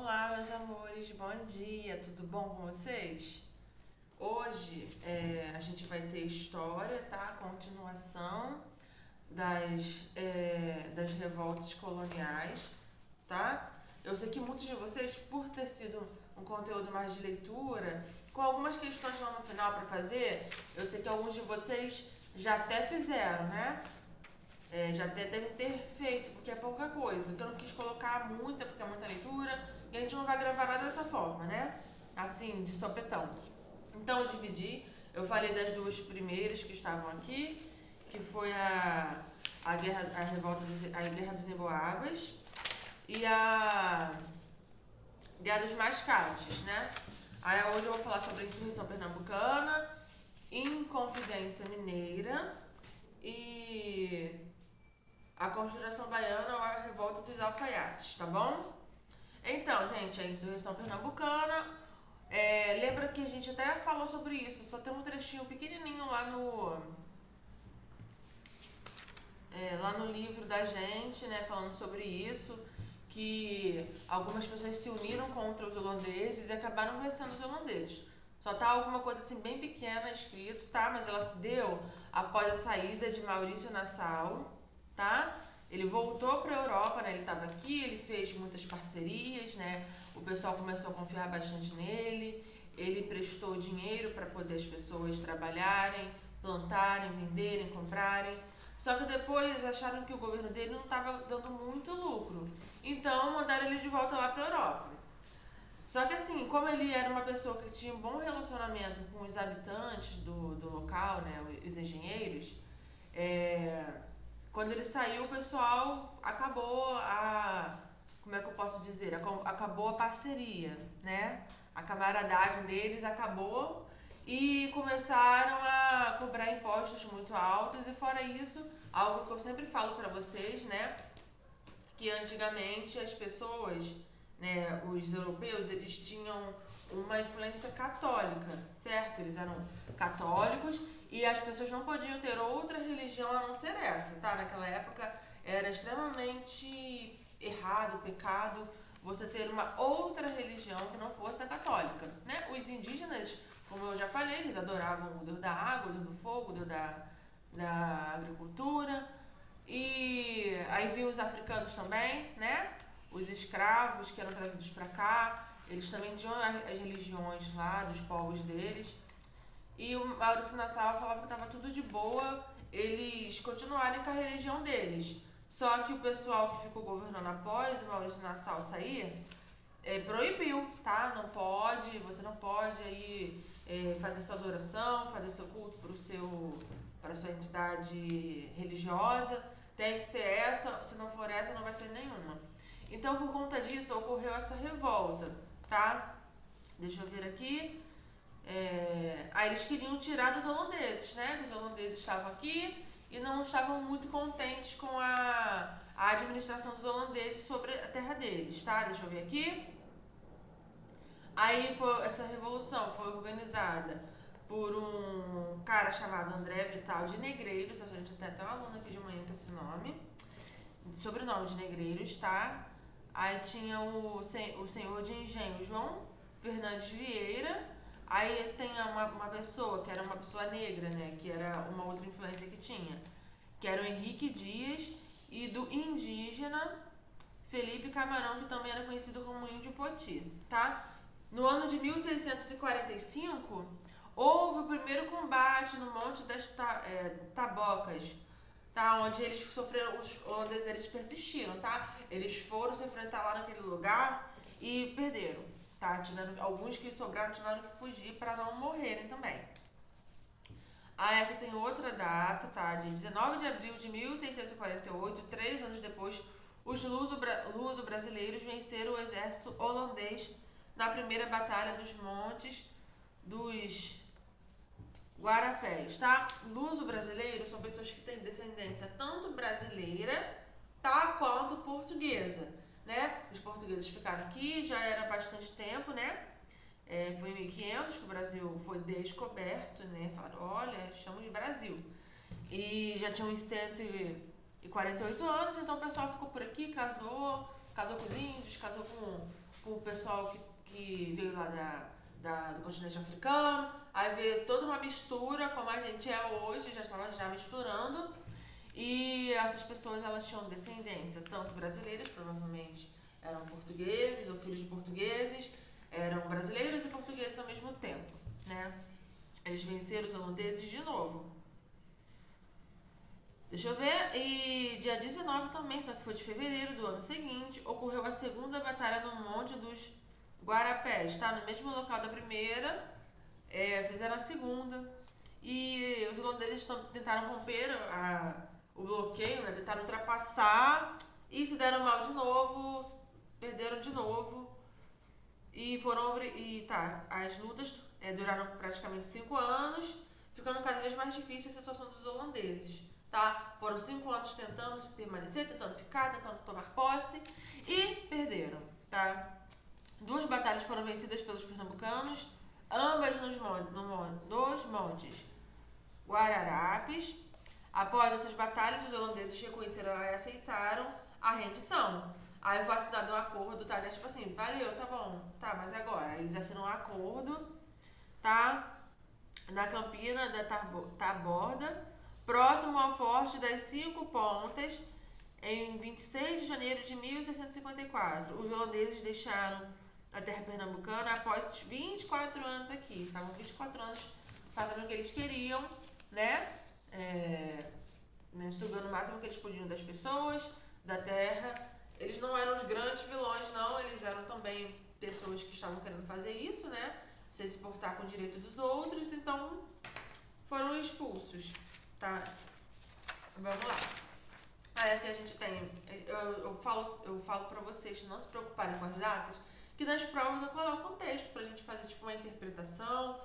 Olá, meus amores, bom dia, tudo bom com vocês? Hoje a gente vai ter história, tá? Continuação das revoltas coloniais, tá? Eu sei que muitos de vocês, por ter sido um conteúdo mais de leitura, com algumas questões lá no final para fazer, eu sei que alguns de vocês já até fizeram, né? Já até devem ter feito, porque é pouca coisa. Que eu não quis colocar muita, porque é muita leitura, e a gente não vai gravar nada dessa forma, né? Assim, de sopetão. Então eu dividi, eu falei das duas primeiras que estavam aqui, que foi a guerra, a revolta, a guerra dos Emboabas e a guerra dos Mascates, né? Aí hoje eu vou falar sobre a insurreição pernambucana, Inconfidência Mineira e a Conjuração Baiana ou a Revolta dos Alfaiates, tá bom? Então, gente, a insurreição pernambucana, lembra que a gente até falou sobre isso, só tem um trechinho pequenininho lá no livro da gente, né, falando sobre isso, que algumas pessoas se uniram contra os holandeses e acabaram vencendo os holandeses. Só tá alguma coisa assim bem pequena escrito, tá? Mas ela se deu após a saída de Maurício Nassau, tá? Ele voltou para a Europa, né? Ele estava aqui, ele fez muitas parcerias, né? O pessoal começou a confiar bastante nele. Ele prestou dinheiro para poder as pessoas trabalharem, plantarem, venderem, comprarem. Só que depois acharam que o governo dele não estava dando muito lucro. Então mandaram ele de volta lá para a Europa. Só que assim, como ele era uma pessoa que tinha um bom relacionamento com os habitantes do local, né, os engenheiros, é, quando ele saiu, o pessoal acabou como é que eu posso dizer? Acabou a parceria, né? A camaradagem deles acabou e começaram a cobrar impostos muito altos e fora isso, algo que eu sempre falo para vocês, né? Que antigamente as pessoas, né, os europeus, eles tinham uma influência católica, certo? Eles eram católicos e as pessoas não podiam ter outra religião a não ser essa, tá? Naquela época era extremamente errado, pecado, você ter uma outra religião que não fosse a católica, né? Os indígenas, como eu já falei, eles adoravam o Deus da água, o Deus do fogo, o Deus da agricultura, e aí vinham os africanos também, né? Os escravos que eram trazidos para cá, eles também tinham as religiões lá, dos povos deles. E o Maurício Nassau falava que estava tudo de boa, eles continuarem com a religião deles. Só que o pessoal que ficou governando após o Maurício Nassau sair, proibiu, tá? Não pode, você não pode aí fazer sua adoração, fazer seu culto para sua entidade religiosa. Tem que ser essa, se não for essa, não vai ser nenhuma. Então, por conta disso, ocorreu essa revolta, tá? Deixa eu ver aqui. Aí eles queriam tirar dos holandeses, né? Os holandeses estavam aqui e não estavam muito contentes com a administração dos holandeses sobre a terra deles, tá? Deixa eu ver aqui. Aí essa revolução foi organizada por um cara chamado André Vital de Negreiros, a gente tem até uma aluna aqui de manhã com esse nome, sobrenome de Negreiros, tá? Aí tinha o senhor de engenho João Fernandes Vieira, aí tem uma pessoa que era uma pessoa negra, né, que era uma outra influência que tinha, que era o Henrique Dias, e do indígena Felipe Camarão, que também era conhecido como Índio Poti, tá? No ano de 1645, houve o primeiro combate no Monte das Tabocas, tá? Onde eles sofreram, os holandeses eles persistiram, tá? Eles foram se enfrentar lá naquele lugar e perderam, tá? Alguns que sobraram tiveram que fugir para não morrerem também. Aí aqui tem outra data, tá? De 19 de abril de 1648, 3 anos depois, os luso-brasileiros venceram o exército holandês na primeira batalha dos Montes dos Guarapés, tá? Luso-brasileiros são pessoas que têm descendência tanto brasileira, tá? Quanto portuguesa, né? Os portugueses ficaram aqui, já era bastante tempo, né? Foi em 1500 que o Brasil foi descoberto, né? Falaram, olha, estamos de Brasil. E já tinha uns 148 anos, então o pessoal ficou por aqui, casou com os índios, casou com o pessoal que veio lá do continente africano, aí veio toda uma mistura, como a gente é hoje, já estava já misturando, e essas pessoas elas tinham descendência, tanto brasileiras, provavelmente eram portugueses ou filhos de portugueses, eram brasileiros e portugueses ao mesmo tempo, né? Eles venceram os holandeses de novo. Deixa eu ver, e dia 19 também, só que foi de fevereiro do ano seguinte, ocorreu a segunda batalha no Monte dos Guarapés, tá? No mesmo local da primeira, fizeram a segunda. E os holandeses tentaram romper o bloqueio, né? Tentaram ultrapassar e se deram mal de novo, perderam de novo. As lutas duraram praticamente 5 anos, ficando cada vez mais difícil a situação dos holandeses, tá? Foram 5 anos tentando permanecer, tentando ficar, tentando tomar posse e perderam, tá? 2 batalhas foram vencidas pelos pernambucanos, ambas nos montes Guararapes. Após essas batalhas, os holandeses reconheceram e aceitaram a rendição. Aí foi assinado um acordo, tá? Tipo assim, valeu, tá bom, tá, mas agora eles assinam um acordo, tá? Na Campina da Taborda, próximo ao Forte das 5 Pontas, em 26 de janeiro de 1654. Os holandeses deixaram a terra pernambucana após 24 anos aqui. Estavam 24 anos fazendo o que eles queriam, né? Sugando o máximo que eles podiam das pessoas, da terra. Eles não eram os grandes vilões, não. Eles eram também pessoas que estavam querendo fazer isso, né? Se exportar com o direito dos outros. Então, foram expulsos, tá? Vamos lá. Aí aqui a gente tem, eu falo pra vocês não se preocuparem com as datas, que nas provas eu coloco um texto pra gente fazer tipo uma interpretação,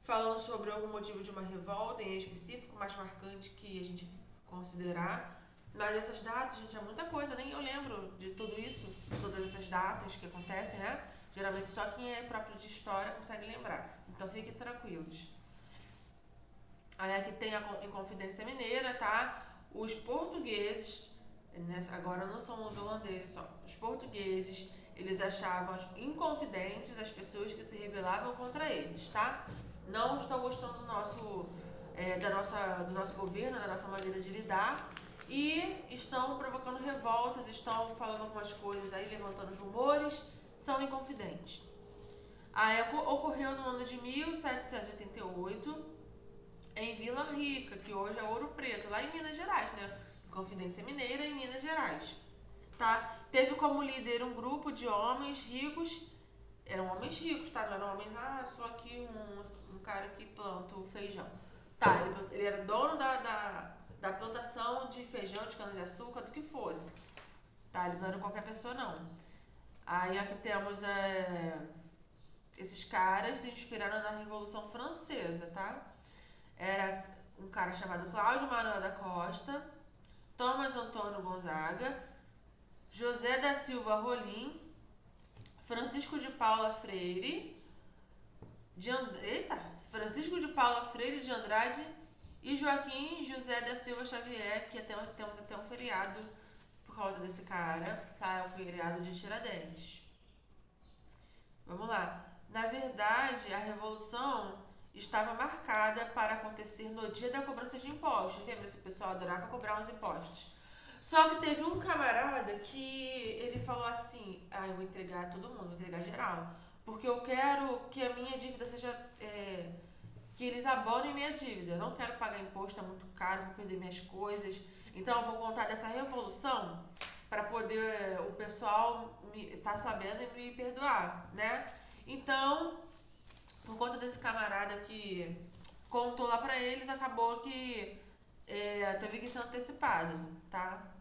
falando sobre algum motivo de uma revolta em específico, mais marcante que a gente considerar. Mas essas datas, gente, é muita coisa, nem eu lembro de tudo isso, de todas essas datas que acontecem, né? Geralmente só quem é próprio de história consegue lembrar. Então fiquem tranquilos. Aí aqui tem a Inconfidência Mineira, tá? Os portugueses, agora não são os holandeses só, os portugueses, eles achavam inconfidentes as pessoas que se rebelavam contra eles, tá? Não estão gostando do nosso governo, da nossa maneira de lidar e estão provocando revoltas, estão falando algumas coisas aí, levantando os rumores, são inconfidentes. Aí ocorreu no ano de 1788, em Vila Rica, que hoje é Ouro Preto, lá em Minas Gerais, né? Confidência Mineira, em Minas Gerais, tá? Teve como líder um grupo de homens ricos, eram homens ricos, tá? Não eram homens, só aqui um cara que planta o feijão. Tá, ele era dono da plantação de feijão, de cana-de-açúcar, do que fosse. Tá, ele não era qualquer pessoa, não. Aí aqui temos esses caras se inspiraram na Revolução Francesa, tá? Era um cara chamado Cláudio Manuel da Costa, Thomas Antônio Gonzaga, José da Silva Rolim, Francisco de Paula Freire, Francisco de Paula Freire de Andrade e Joaquim José da Silva Xavier, que temos até um feriado por causa desse cara, tá? É o feriado de Tiradentes. Vamos lá. Na verdade, a Revolução estava marcada para acontecer no dia da cobrança de impostos. Lembra? Esse pessoal adorava cobrar uns impostos. Só que teve um camarada que ele falou assim, eu vou entregar todo mundo, vou entregar geral. Porque eu quero que a minha dívida seja... que eles abonem minha dívida. Eu não quero pagar imposto, é muito caro, vou perder minhas coisas. Então eu vou contar dessa revolução para poder o pessoal estar sabendo e me perdoar, né? Então, por conta desse camarada que contou lá pra eles, acabou que teve que ser antecipado, tá?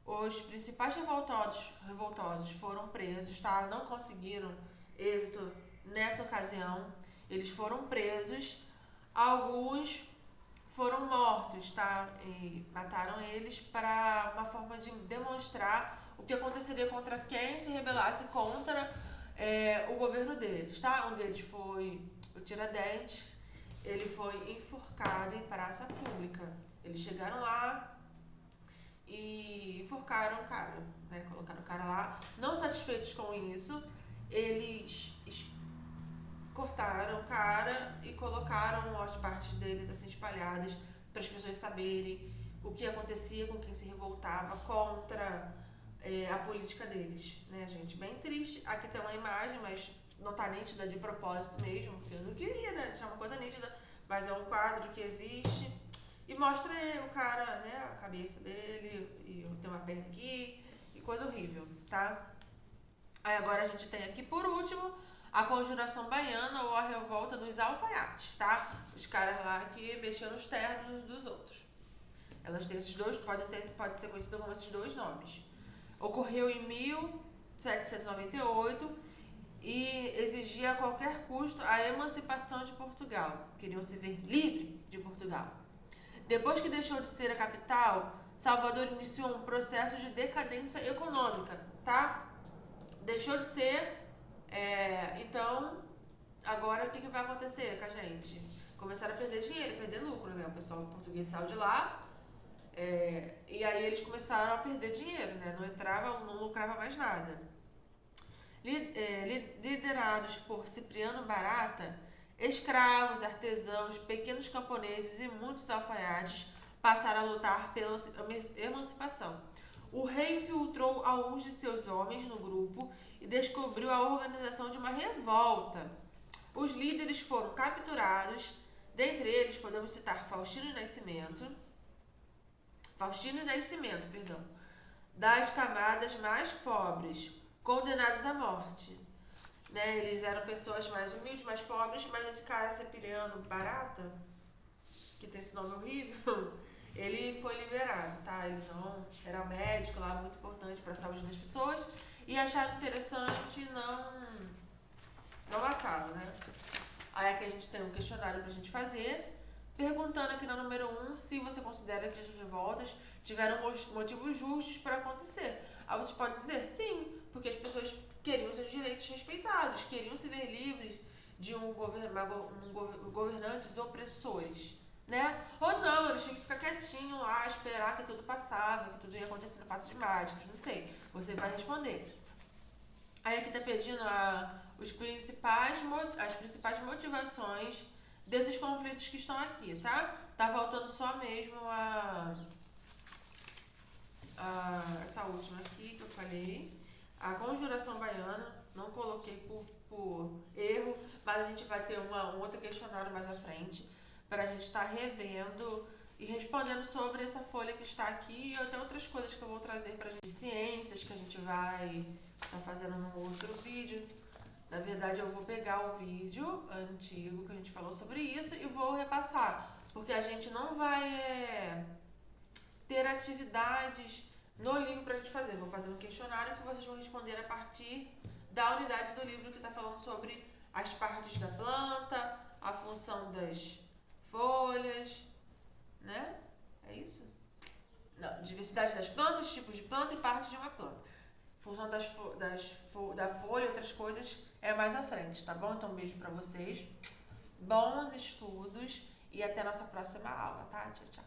Os principais revoltosos foram presos, tá? Não conseguiram êxito nessa ocasião. Eles foram presos, alguns foram mortos, tá? E mataram eles para uma forma de demonstrar o que aconteceria contra quem se rebelasse contra o governo deles, tá? Um deles foi o Tiradentes, ele foi enforcado em praça pública. Eles chegaram lá e enforcaram o cara, né? Colocaram o cara lá. Não satisfeitos com isso, eles cortaram o cara e colocaram as partes deles assim espalhadas para as pessoas saberem o que acontecia com quem se revoltava contra a política deles, né, gente? Bem triste. Aqui tem uma imagem, mas não tá nítida de propósito mesmo, porque eu não queria, né, deixar uma coisa nítida, mas é um quadro que existe e mostra o cara, né, a cabeça dele e tem uma perna aqui e coisa horrível, tá? Aí agora a gente tem aqui, por último, a Conjuração Baiana ou a Revolta dos Alfaiates, tá? Os caras lá que mexiam nos ternos dos outros. Elas têm esses dois, pode ser conhecido como esses dois nomes. Ocorreu em 1798 e exigia a qualquer custo a emancipação de Portugal. Queriam se ver livre de Portugal. Depois que deixou de ser a capital, Salvador iniciou um processo de decadência econômica, tá? Deixou de ser, então, agora o que vai acontecer com a gente? Começaram a perder dinheiro, perder lucro, né? O pessoal português saiu de lá, e aí eles começaram a perder dinheiro, né? Não lucrava mais nada. Liderados por Cipriano Barata, escravos, artesãos, pequenos camponeses e muitos alfaiates passaram a lutar pela emancipação. O rei infiltrou alguns de seus homens no grupo e descobriu a organização de uma revolta. Os líderes foram capturados, dentre eles podemos citar Faustino Nascimento, das camadas mais pobres, condenados à morte. Né? Eles eram pessoas mais humildes, mais pobres, mas esse cara, Cipriano Barata, que tem esse nome horrível, ele foi liberado, tá? Ele não era médico lá, muito importante para a saúde das pessoas, e acharam interessante não matá-lo, né? Aí aqui a gente tem um questionário pra gente fazer, perguntando aqui na número 1 se você considera que as revoltas tiveram motivos justos para acontecer. Aí você pode dizer sim, porque as pessoas queriam seus direitos respeitados, queriam se ver livres de governantes opressores, né? Ou não, eles tinham que ficar quietinho lá, esperar que tudo passava, que tudo ia acontecer no passo de mágicas, não sei. Você vai responder. Aí aqui tá pedindo as principais motivações desses conflitos que estão aqui, tá? Tá faltando só mesmo essa última aqui que eu falei, a Conjuração Baiana, não coloquei por erro, mas a gente vai ter um outro questionário mais à frente para a gente estar revendo e respondendo sobre essa folha que está aqui e até outras coisas que eu vou trazer para a gente, ciências que a gente vai estar fazendo no outro vídeo. Na verdade, eu vou pegar o vídeo antigo que a gente falou sobre isso e vou repassar, porque a gente não vai ter atividades no livro pra gente fazer. Vou fazer um questionário que vocês vão responder a partir da unidade do livro que está falando sobre as partes da planta, a função das folhas, né? É isso? Não, diversidade das plantas, tipos de planta e partes de uma planta. Função da folha e outras coisas é mais à frente, tá bom? Então, um beijo pra vocês, bons estudos e até a nossa próxima aula, tá? Tchau, tchau.